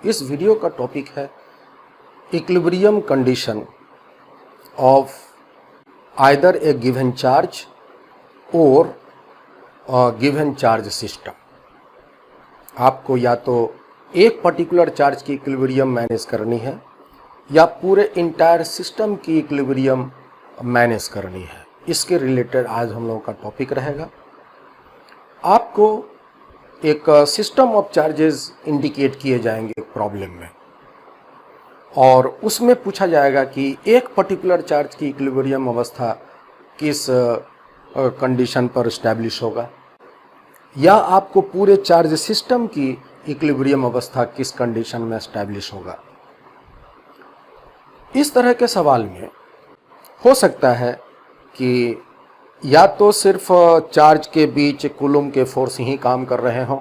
इस वीडियो का टॉपिक है equilibrium condition of either A given charge और गिवन चार्ज सिस्टम। आपको या तो एक पर्टिकुलर चार्ज की इक्विलिब्रियम मैनेज करनी है या पूरे इंटायर सिस्टम की इक्विलिब्रियम मैनेज करनी है। इसके रिलेटेड आज हम लोगों का टॉपिक रहेगा। आपको एक सिस्टम ऑफ चार्जेस इंडिकेट किए जाएंगे प्रॉब्लम में और उसमें पूछा जाएगा कि एक पर्टिकुलर चार्ज की इक्विलिब्रियम अवस्था किस कंडीशन पर स्टैब्लिश होगा, या आपको पूरे चार्ज सिस्टम की इक्विलिब्रियम अवस्था किस कंडीशन में स्टैब्लिश होगा। इस तरह के सवाल में हो सकता है कि या तो सिर्फ चार्ज के बीच कूलम के फोर्स ही काम कर रहे हों,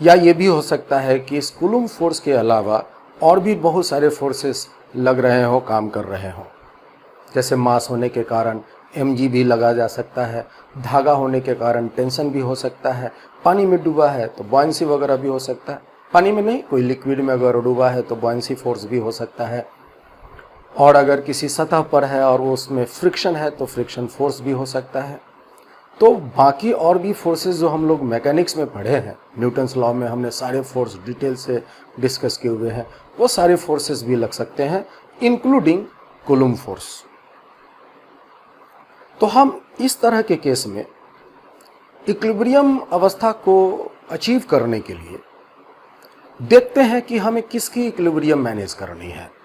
या ये भी हो सकता है कि इस कूलम फोर्स के अलावा और भी बहुत सारे फोर्सेस लग रहे हो, काम कर रहे हों। जैसे मास होने के कारण mg भी लगा जा सकता है, धागा होने के कारण टेंशन भी हो सकता है, पानी में डूबा है तो बॉयंसी वगैरह भी हो सकता है। पानी में नहीं, कोई लिक्विड में अगर डूबा है तो बॉयंसी फोर्स भी हो सकता है। और अगर किसी सतह पर है और वो उसमें फ्रिक्शन है तो फ्रिक्शन फोर्स भी हो सकता है। तो बाकी और भी फोर्सेस जो हम लोग मैकेनिक्स में पढ़े हैं, न्यूटन्स लॉ में हमने सारे फोर्स डिटेल से डिस्कस किए हुए हैं, वो सारे फोर्सेस भी लग सकते हैं, इंक्लूडिंग कूलम फोर्स। तो हम इस तरह के केस में इक्विलिब्रियम अवस्था को अचीव करने के लिए देखते हैं कि हमें किसकी इक्विलिब्रियम मैनेज करनी है।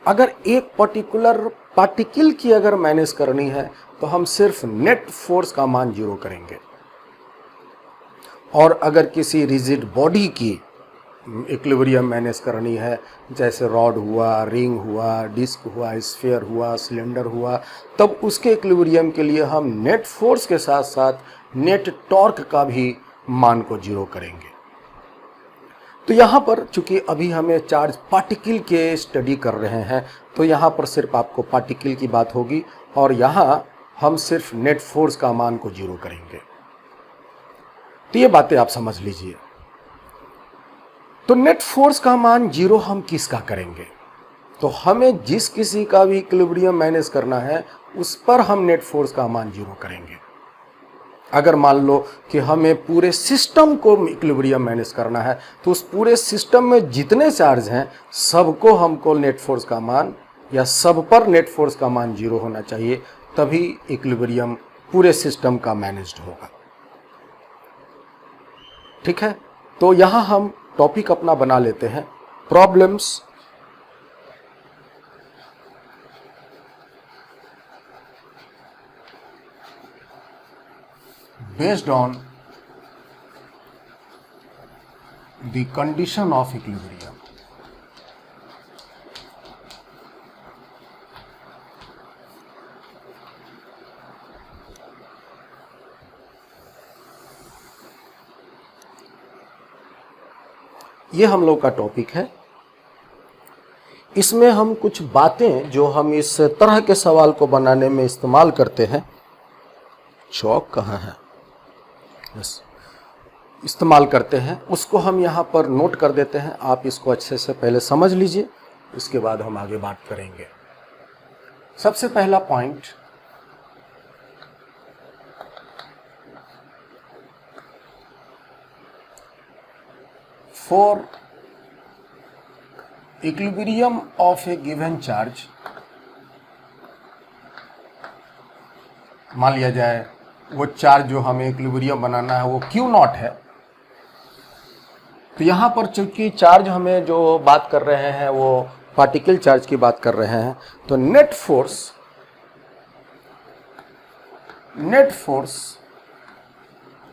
अगर एक पर्टिकुलर पार्टिकल की अगर मैनेज करनी है तो हम सिर्फ नेट फोर्स का मान 0 करेंगे, और अगर किसी रिजिड बॉडी की इक्विलिब्रियम मैनेज करनी है, जैसे रॉड हुआ, रिंग हुआ, डिस्क हुआ, स्फीयर हुआ, सिलेंडर हुआ, तब उसके इक्विलिब्रियम के लिए हम नेट फोर्स के साथ साथ नेट टॉर्क का भी मान को 0 करेंगे। तो यहाँ पर चूंकि अभी हमें चार्ज पार्टिकल के स्टडी कर रहे हैं तो यहाँ पर सिर्फ आपको पार्टिकल की बात होगी और यहाँ हम सिर्फ नेट फोर्स का मान को 0 करेंगे। तो ये बातें आप समझ लीजिए। तो नेट फोर्स का मान 0 हम किसका करेंगे? तो हमें जिस किसी का भी इक्विलिब्रियम मैनेज करना है उस पर हम नेट फोर्स का मान 0 करेंगे। अगर मान लो कि हमें पूरे सिस्टम को इक्विलिब्रियम मैनेज करना है तो उस पूरे सिस्टम में जितने चार्ज हैं सबको हमको नेट फोर्स का मान या सब पर नेट फोर्स का मान 0 होना चाहिए, तभी इक्विलिब्रियम पूरे सिस्टम का मैनेज्ड होगा। ठीक है, तो यहां हम टॉपिक अपना बना लेते हैं problems based on the condition of equilibrium। ये हम लोग का टॉपिक है। इसमें हम कुछ बातें जो हम इस तरह के सवाल को बनाने में इस्तेमाल करते हैं, चौक कहाँ है, बस इस्तेमाल करते हैं, उसको हम यहाँ पर नोट कर देते हैं। आप इसको अच्छे से पहले समझ लीजिए, उसके बाद हम आगे बात करेंगे। सबसे पहला point, for equilibrium of A given charge, मान लिया जाए वो चार्ज जो हमें इक्विलिब्रियम बनाना है वो Q0 है। तो यहाँ पर चूंकि चार्ज हमें जो बात कर रहे हैं वो पार्टिकल चार्ज की बात कर रहे हैं, तो net force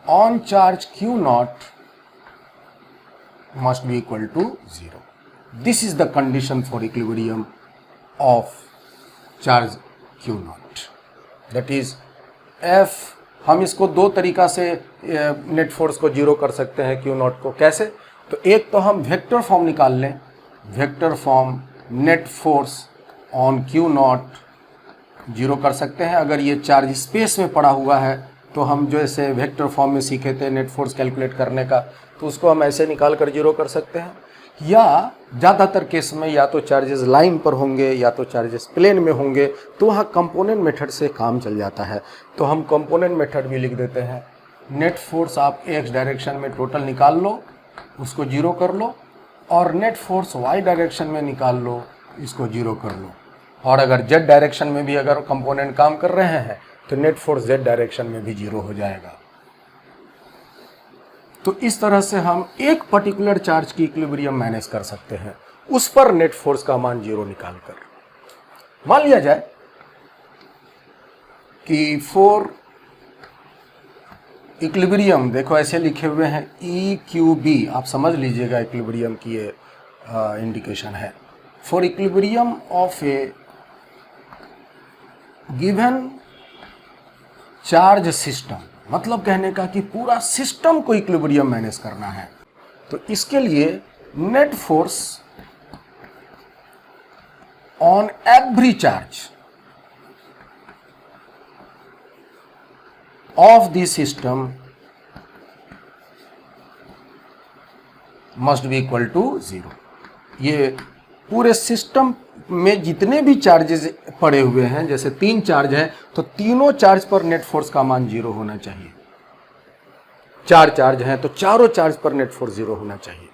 on charge Q0 must be equal to 0. This is the condition for equilibrium of charge Q0. That is F, हम इसको दो तरीका से नेट फोर्स को 0 कर सकते हैं Q0 को। कैसे? तो एक तो हम वेक्टर फॉर्म निकाल लें, vector form net force on Q0 0 कर सकते हैं। अगर ये चार्ज स्पेस में पड़ा हुआ है तो हम जो ऐसे वेक्टर फॉर्म में सीखे थे नेट फोर्स कैलकुलेट करने का, तो उसको हम ऐसे निकाल कर जीरो कर सकते हैं। या ज़्यादातर केस में या तो चार्जेस लाइन पर होंगे या तो चार्जेस प्लेन में होंगे, तो वहाँ कंपोनेंट मेथड से काम चल जाता है। तो हम कंपोनेंट मेथड भी लिख देते हैं। नेट फोर्स आप एक्स डायरेक्शन में टोटल निकाल लो, उसको जीरो कर लो, और नेट फोर्स वाई डायरेक्शन में निकाल लो, इसको जीरो कर लो। और अगर जेड डायरेक्शन में भी अगर कंपोनेंट काम कर रहे हैं तो नेट फोर्स जेड डायरेक्शन में भी जीरो हो जाएगा। तो इस तरह से हम एक पर्टिकुलर चार्ज की इक्विलिब्रियम मैनेज कर सकते हैं, उस पर नेट फोर्स का मान जीरो निकालकर। मान लिया जाए कि फॉर इक्विलिब्रियम, देखो ऐसे लिखे हुए हैं EQB, आप समझ लीजिएगा इक्विलिब्रियम की ये इंडिकेशन है। For equilibrium of A given charge system, मतलब कहने का कि पूरा सिस्टम को इक्विलिब्रियम मैनेज करना है। तो इसके लिए net force on every charge of the system must be equal to zero. ये पूरे सिस्टम में जितने भी चार्जेस पड़े हुए हैं, जैसे 3 चार्ज हैं, तो तीनों चार्ज पर नेट फोर्स का मान जीरो होना चाहिए। 4 चार्ज हैं तो चारों चार्ज पर नेट फोर्स जीरो होना चाहिए।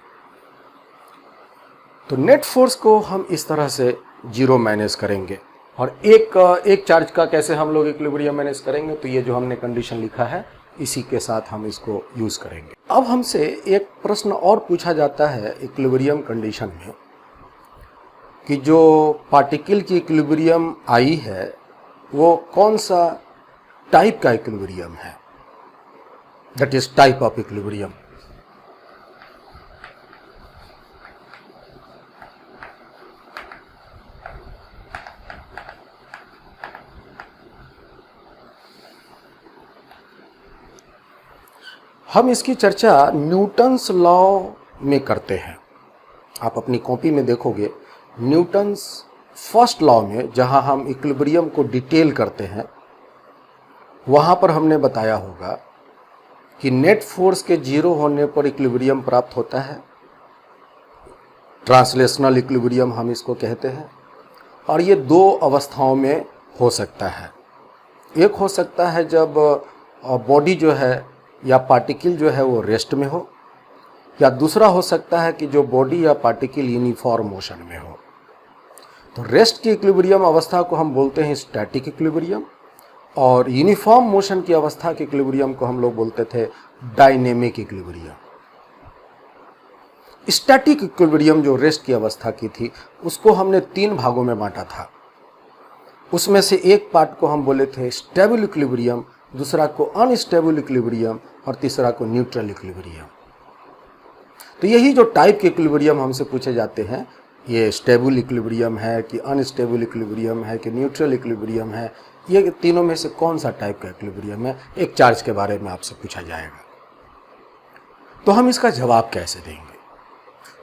तो नेट फोर्स को हम इस तरह से जीरो मैनेज करेंगे। और एक चार्ज का कैसे हम लोग इक्विलिब्रियम मैनेज करेंगे, तो ये जो हमने कंडीशन लिखा है इसी के साथ हम इसको यूज करेंगे। अब हमसे एक प्रश्न और पूछा जाता है इक्विलिब्रियम कंडीशन में कि जो पार्टिकल की इक्विलिब्रियम आई है वो कौन सा टाइप का इक्विलिब्रियम है, that is type of equilibrium. हम इसकी चर्चा न्यूटन्स लॉ में करते हैं। आप अपनी कॉपी में देखोगे न्यूटन्स फर्स्ट लॉ में, जहां हम इक्विलिब्रियम को डिटेल करते हैं, वहां पर हमने बताया होगा कि नेट फोर्स के जीरो होने पर इक्विलिब्रियम प्राप्त होता है। ट्रांसलेशनल इक्विलिब्रियम हम इसको कहते हैं। और ये 2 अवस्थाओं में हो सकता है। एक हो सकता है जब बॉडी जो है या पार्टिकल जो है वो रेस्ट में हो, या दूसरा हो सकता है कि जो बॉडी या पार्टिकल यूनिफॉर्म मोशन में हो। तो रेस्ट की इक्विलिब्रियम अवस्था को हम बोलते हैं स्टैटिक इक्विलिब्रियम, और यूनिफॉर्म मोशन की अवस्था के इक्विलिब्रियम को हम लोग बोलते थे डायनेमिक इक्विलिब्रियम। स्टैटिक इक्विलिब्रियम जो रेस्ट की अवस्था की थी उसको हमने 3 भागों में बांटा था। उसमें से एक पार्ट को हम बोले थे स्टेबल इक्विलिब्रियम, दूसरा को अनस्टेबल इक्विलिब्रियम, और तीसरा को न्यूट्रल इक्विलिब्रियम। तो यही जो टाइप के इक्विलिब्रियम हमसे पूछे जाते हैं, ये स्टेबल इक्विलिब्रियम है कि अनस्टेबल इक्विलिब्रियम है कि न्यूट्रल इक्विलिब्रियम है, ये तीनों में से कौन सा टाइप का इक्विलिब्रियम है, एक चार्ज के बारे में आपसे पूछा जाएगा। तो हम इसका जवाब कैसे देंगे?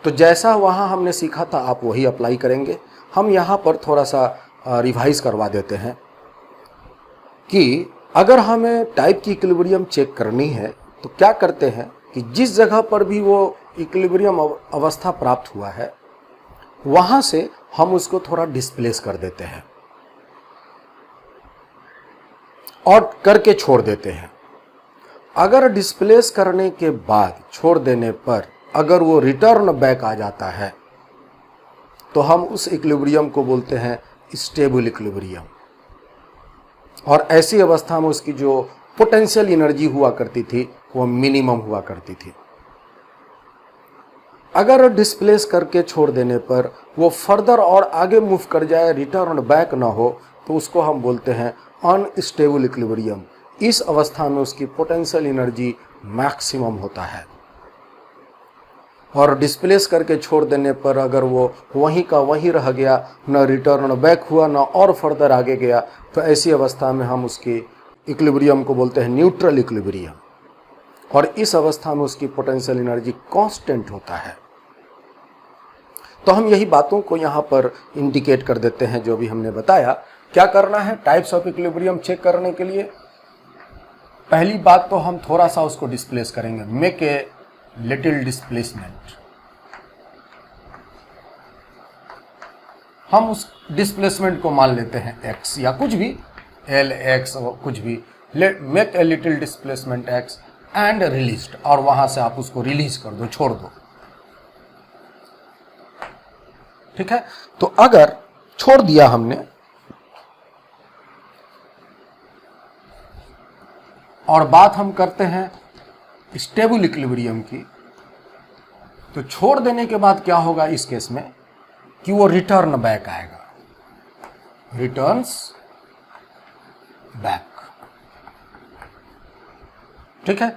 तो जैसा वहाँ हमने सीखा था आप वही अप्लाई करेंगे। हम यहाँ पर थोड़ा सा रिवाइज करवा देते हैं कि अगर हमें टाइप की इक्विलिब्रियम चेक करनी है तो क्या करते हैं कि जिस जगह पर भी वो इक्विलिब्रियम अवस्था प्राप्त हुआ है वहाँ से हम उसको थोड़ा डिस्प्लेस कर देते हैं और करके छोड़ देते हैं। अगर डिस्प्लेस करने के बाद छोड़ देने पर अगर वो रिटर्न बैक आ जाता है तो हम उस इक्विलिब्रियम को बोलते हैं स्टेबल इक्विलिब्रियम। और ऐसी अवस्था में उसकी जो पोटेंशियल एनर्जी हुआ करती थी वो मिनिमम हुआ करती थी। अगर डिस्प्लेस करके छोड़ देने पर वो फर्दर और आगे मूव कर जाए, रिटर्न बैक ना हो, तो उसको हम बोलते हैं अनस्टेबल इक्विलिब्रियम। इस अवस्था में उसकी पोटेंशियल एनर्जी मैक्सिमम होता है। और डिस्प्लेस करके छोड़ देने पर अगर वो वहीं का वहीं रह गया, न रिटर्न बैक हुआ न और फर्दर आगे गया, तो ऐसी अवस्था में हम उसकी इक्विलिब्रियम को बोलते हैं न्यूट्रल इक्विलिब्रियम। और इस अवस्था में उसकी पोटेंशियल एनर्जी कांस्टेंट होता है। तो हम यही बातों को यहाँ पर इंडिकेट कर देते हैं जो भी हमने बताया। क्या करना है टाइप्स ऑफ इक्विलिब्रियम चेक करने के लिए? पहली बात तो हम थोड़ा सा उसको डिस्प्लेस करेंगे, मेक ए लिटिल डिस्प्लेसमेंट। हम उस डिस्प्लेसमेंट को मान लेते हैं x या कुछ भी, एल एक्स और कुछ भी, make a little displacement x and released, और वहां से आप उसको रिलीज कर दो, छोड़ दो। ठीक है, तो अगर छोड़ दिया हमने और बात हम करते हैं स्टेबल इक्विलिब्रियम की, तो छोड़ देने के बाद क्या होगा इस केस में कि वो रिटर्न बैक आएगा, रिटर्न्स बैक। ठीक है,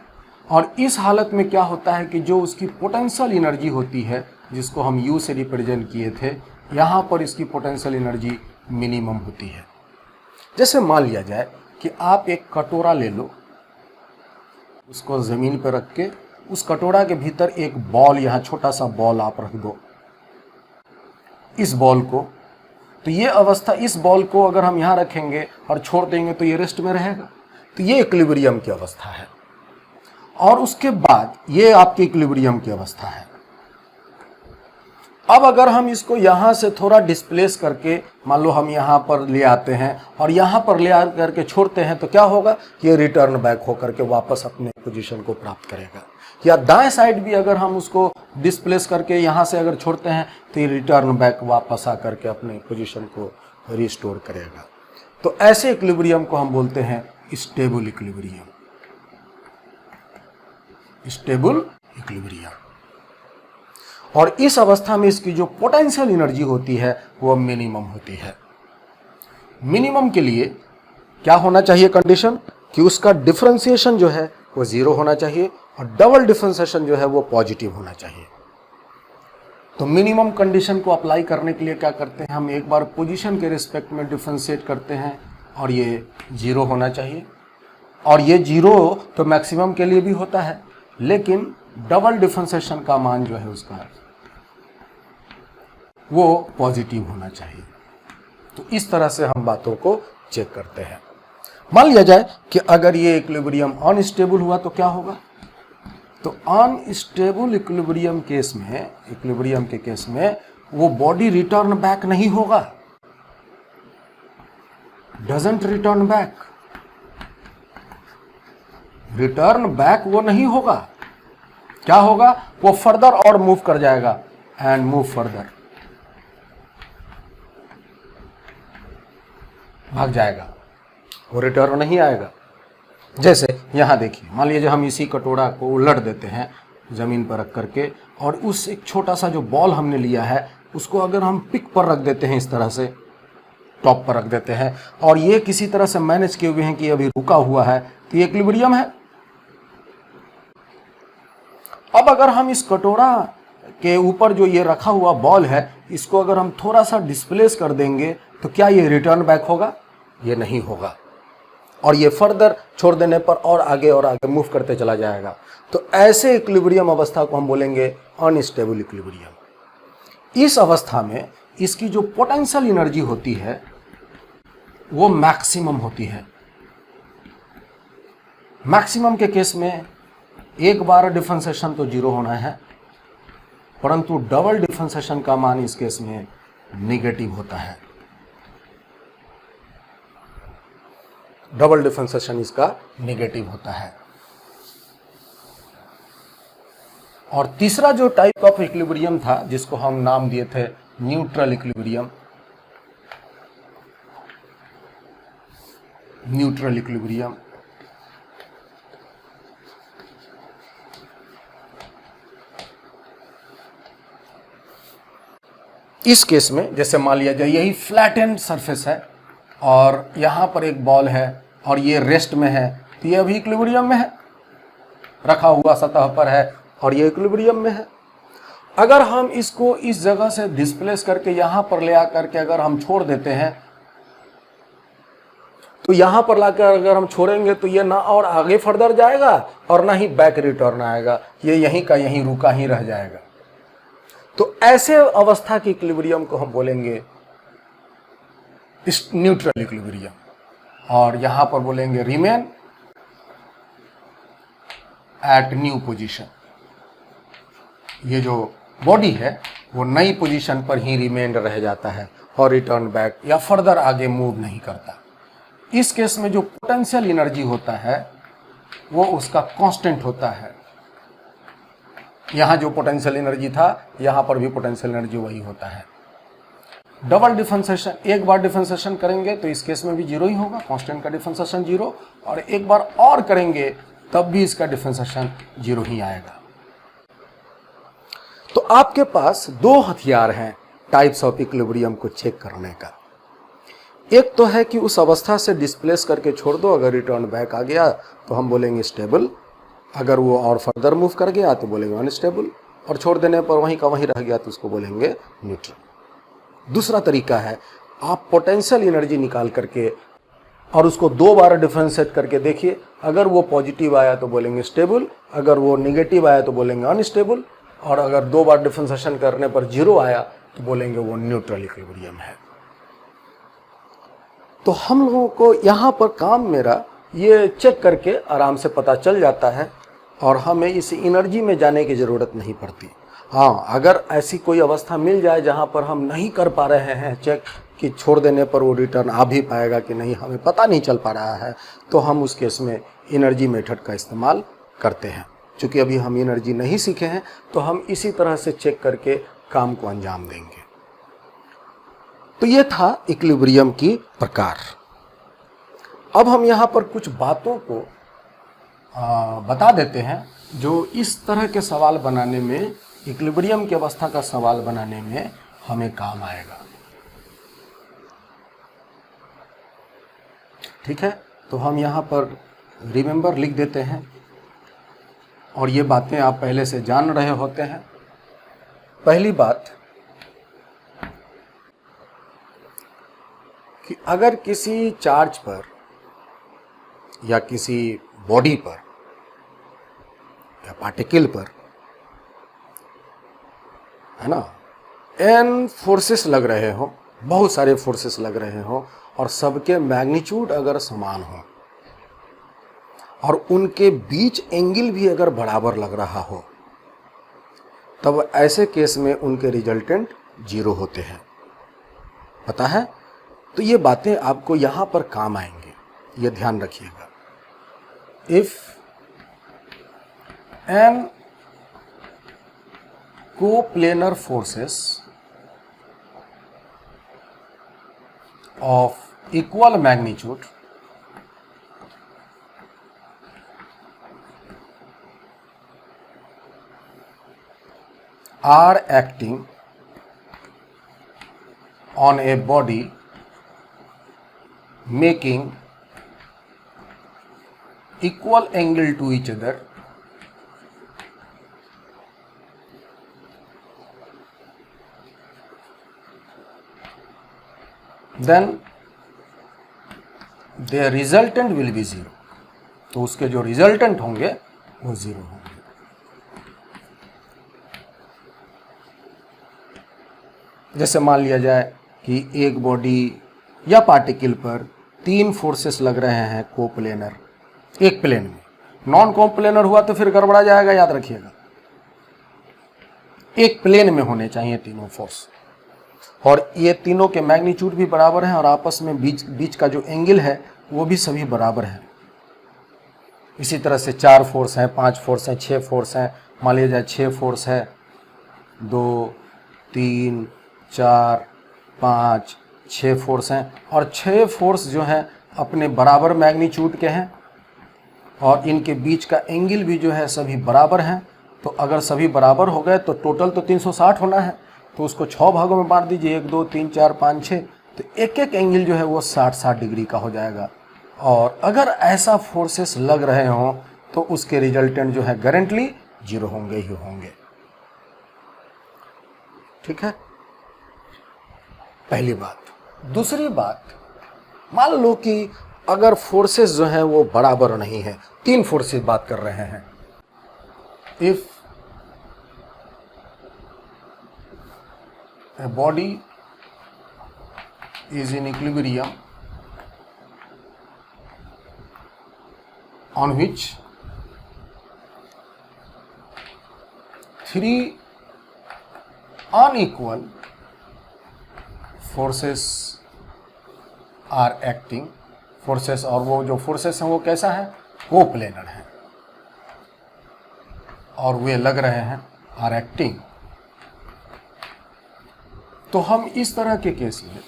और इस हालत में क्या होता है कि जो उसकी पोटेंशियल एनर्जी होती है, जिसको हम U से रिप्रेजेंट किए थे, यहां पर इसकी पोटेंशियल एनर्जी मिनिमम होती है। जैसे मान लिया जाए कि आप एक कटोरा ले लो, उसको जमीन पर रख के उस कटोरा के भीतर एक बॉल, यहां छोटा सा बॉल आप रख दो, इस बॉल को, तो ये अवस्था, इस बॉल को अगर हम यहां रखेंगे और छोड़ देंगे तो ये रेस्ट में रहेगा, तो ये इक्विलिब्रियम की अवस्था है। और उसके बाद ये आपकी इक्विलिब्रियम की अवस्था है। अब अगर हम इसको यहां से थोड़ा डिस्प्लेस करके, मान लो हम यहां पर ले आते हैं और यहां पर ले आकर के छोड़ते हैं, तो क्या होगा, ये रिटर्न बैक होकर के वापस अपने पोजीशन को प्राप्त करेगा। या दाएं साइड भी अगर हम उसको डिस्प्लेस करके यहां से अगर छोड़ते हैं तो ये रिटर्न बैक वापस आकर के अपने पोजीशन को रिस्टोर करेगा। तो ऐसे इक्विलिब्रियम को हम बोलते हैं स्टेबल इक्विलिब्रियम, स्टेबल इक्विलिब्रियम। और इस अवस्था में इसकी जो पोटेंशियल एनर्जी होती है वो मिनिमम होती है। मिनिमम के लिए क्या होना चाहिए कंडीशन, कि उसका डिफरेंशिएशन जो है वो 0 होना चाहिए और डबल डिफरेंशिएशन जो है वो पॉजिटिव होना चाहिए। तो मिनिमम कंडीशन को अप्लाई करने के लिए क्या करते हैं, हम एक बार पोजीशन के रिस्पेक्ट में डिफरेंशिएट करते हैं और ये 0 होना चाहिए। और ये 0 तो मैक्सिमम के लिए भी होता है, लेकिन डबल डिफरेंशिएशन का मान जो है उसका वो पॉजिटिव होना चाहिए। तो इस तरह से हम बातों को चेक करते हैं। मान लिया जाए कि अगर ये इक्विलिब्रियम अनस्टेबल हुआ तो क्या होगा, तो अनस्टेबल इक्विलिब्रियम केस में, इक्विलिब्रियम के केस में वो बॉडी रिटर्न बैक नहीं होगा, doesn't return back, return back वो नहीं होगा। क्या होगा, वो फर्दर और मूव कर जाएगा, एंड मूव फर्दर, भाग जाएगा, वो रिटर्न नहीं आएगा। जैसे यहां देखिए, मान लीजिए हम इसी कटोरा को उलट देते हैं जमीन पर रख करके, और उस एक छोटा सा जो बॉल हमने लिया है उसको अगर हम पिक पर रख देते हैं, इस तरह से टॉप पर रख देते हैं, और ये किसी तरह से मैनेज किए हुए हैं कि अभी रुका हुआ है, तो ये इक्विलिब्रियम है। अब अगर हम इस कटोरा के ऊपर जो ये रखा हुआ बॉल है, इसको अगर हम थोड़ा सा डिस्प्लेस कर देंगे तो क्या ये रिटर्न बैक होगा, ये नहीं होगा, और ये फर्दर छोड़ देने पर और आगे मूव करते चला जाएगा। तो ऐसे इक्विलिब्रियम अवस्था को हम बोलेंगे अनस्टेबल इक्विलिब्रियम। इस अवस्था में इसकी जो पोटेंशियल एनर्जी होती है वो मैक्सिमम होती है। मैक्सिमम के केस में एक बार डिफरेंशिएशन तो 0 होना है, परंतु डबल डिफरेंशिएशन का मान इस केस में नेगेटिव होता है। डबल डिफरेंशिएशन इसका नेगेटिव होता है। और तीसरा जो टाइप ऑफ इक्विलिब्रियम था, जिसको हम नाम दिए थे न्यूट्रल इक्विलिब्रियम, न्यूट्रल इक्विलिब्रियम, इस केस में जैसे मान लिया जाए यही फ्लैट एंड सरफेस है और यहां पर एक बॉल है और ये रेस्ट में है, तो ये अभी इक्विलिब्रियम में है, रखा हुआ सतह पर है और ये इक्विलिब्रियम में है। अगर हम इसको इस जगह से डिस्प्लेस करके यहां पर ले आकर के अगर हम छोड़ देते हैं, तो यहां पर लाकर अगर हम छोड़ेंगे तो ये ना और आगे फर्दर जाएगा और ना ही बैक रिटर्न आएगा, ये यहीं का यहीं रुका ही रह जाएगा। तो ऐसे अवस्था की इक्विलिब्रियम को हम बोलेंगे न्यूट्रल इक्विलिब्रियम, और यहां पर बोलेंगे रिमेन एट न्यू पोजीशन। ये जो बॉडी है वो नई पोजीशन पर ही रिमेंड रह जाता है और रिटर्न बैक या फर्दर आगे मूव नहीं करता। इस केस में जो पोटेंशियल एनर्जी होता है वो उसका कांस्टेंट होता है। यहाँ जो पोटेंशियल एनर्जी था यहाँ पर भी पोटेंशियल एनर्जी वही होता है। डबल डिफरेंशिएशन, एक बार डिफरेंशिएशन करेंगे तो इस केस में भी जीरो ही होगा, कांस्टेंट का डिफरेंशिएशन जीरो, और एक बार और करेंगे तब भी इसका डिफरेंशिएशन जीरो ही आएगा। तो आपके पास दो हथियार हैं टाइप्स ऑफ इक्विलिब्रियम को चेक करने का। एक तो है कि उस अवस्था से डिस्प्लेस करके छोड़ दो, अगर रिटर्न बैक आ गया तो हम बोलेंगे स्टेबल, अगर वो और फर्दर मूव कर गया तो बोलेंगे अनस्टेबल, और छोड़ देने पर वहीं का वहीं रह गया तो उसको बोलेंगे न्यूट्रल। दूसरा तरीका है, आप पोटेंशियल एनर्जी निकाल करके और उसको दो बार डिफरेंशिएट करके देखिए, अगर वो पॉजिटिव आया तो बोलेंगे स्टेबल, अगर वो नेगेटिव आया तो बोलेंगे अनस्टेबल, और अगर दो बार डिफरेंशिएशन करने पर जीरो आया तो बोलेंगे वो न्यूट्रल इक्विलिब्रियम है। तो हम लोगों को यहाँ पर काम मेरा ये चेक करके आराम से पता चल जाता है और हमें इस एनर्जी में जाने की ज़रूरत नहीं पड़ती। हाँ, अगर ऐसी कोई अवस्था मिल जाए जहाँ पर हम नहीं कर पा रहे हैं चेक कि छोड़ देने पर वो रिटर्न आ भी पाएगा कि नहीं, हमें पता नहीं चल पा रहा है, तो हम उस केस में एनर्जी मेथड का इस्तेमाल करते हैं। चूँकि अभी हम एनर्जी नहीं सीखे हैं तो हम इसी तरह से चेक करके काम को अंजाम देंगे। तो ये था इक्विलिब्रियम की प्रकार। अब हम यहाँ पर कुछ बातों को बता देते हैं जो इस तरह के सवाल बनाने में, इक्विलिब्रियम की अवस्था का सवाल बनाने में हमें काम आएगा। ठीक है, तो हम यहाँ पर रिमेंबर लिख देते हैं और ये बातें आप पहले से जान रहे होते हैं। पहली बात कि अगर किसी चार्ज पर या किसी बॉडी पर या पार्टिकल पर, है ना, एन फोर्सेस लग रहे हो, बहुत सारे फोर्सेस लग रहे हो और सबके मैग्नीट्यूड अगर समान हो और उनके बीच एंगल भी अगर बराबर लग रहा हो, तब ऐसे केस में उनके रिजल्टेंट जीरो होते हैं। पता है? तो ये बातें आपको यहाँ पर काम आएंगे, ये ध्यान रखिएगा। If an coplanar forces of equal magnitude are acting on a body making equal angle to each other, then their resultant will be zero। तो उसके जो रिजल्टेंट होंगे वो जीरो होंगे। जैसे मान लिया जाए कि एक बॉडी या पार्टिकल पर तीन फोर्सेस लग रहे हैं कोप्लेनर एक प्लेन में। नॉन कोप्लेनर हुआ तो फिर गड़बड़ा जाएगा, याद रखिएगा। एक प्लेन में होने चाहिए तीनों फोर्स, और ये तीनों के मैग्नीट्यूड भी बराबर हैं और आपस में बीच का जो एंगल है वो भी सभी बराबर है। इसी तरह से 4 फोर्स हैं, 5 फोर्स हैं, 6 फोर्स हैं। मान लिया जाए 6 फोर्स है, 2 3 4 5 6 फोर्स हैं और 6 फोर्स जो हैं अपने बराबर मैग्नीट्यूड के हैं और इनके बीच का एंगल भी जो है सभी बराबर हैं। तो अगर सभी बराबर हो गए तो टोटल तो 360 होना है, तो उसको 6 भागों में बांट दीजिए, 1 2 3 4 5 6, तो एक एक एंगल जो है वो 60-60 डिग्री का हो जाएगा। और अगर ऐसा फोर्सेस लग रहे हों तो उसके रिजल्टेंट जो है गारंटी जीरो होंगे ही होंगे। ठीक है, पहली बात। दूसरी बात, मान लो कि अगर फोर्सेस जो हैं वो बराबर नहीं है, 3 फोर्सेस बात कर रहे हैं। If a body is in equilibrium on which 3 unequal forces are acting, forces, और वो जो फोर्सेस हैं वो कैसा है, कोप्लेनर है, और वे लग रहे हैं, आर एक्टिंग। तो हम इस तरह के केस में,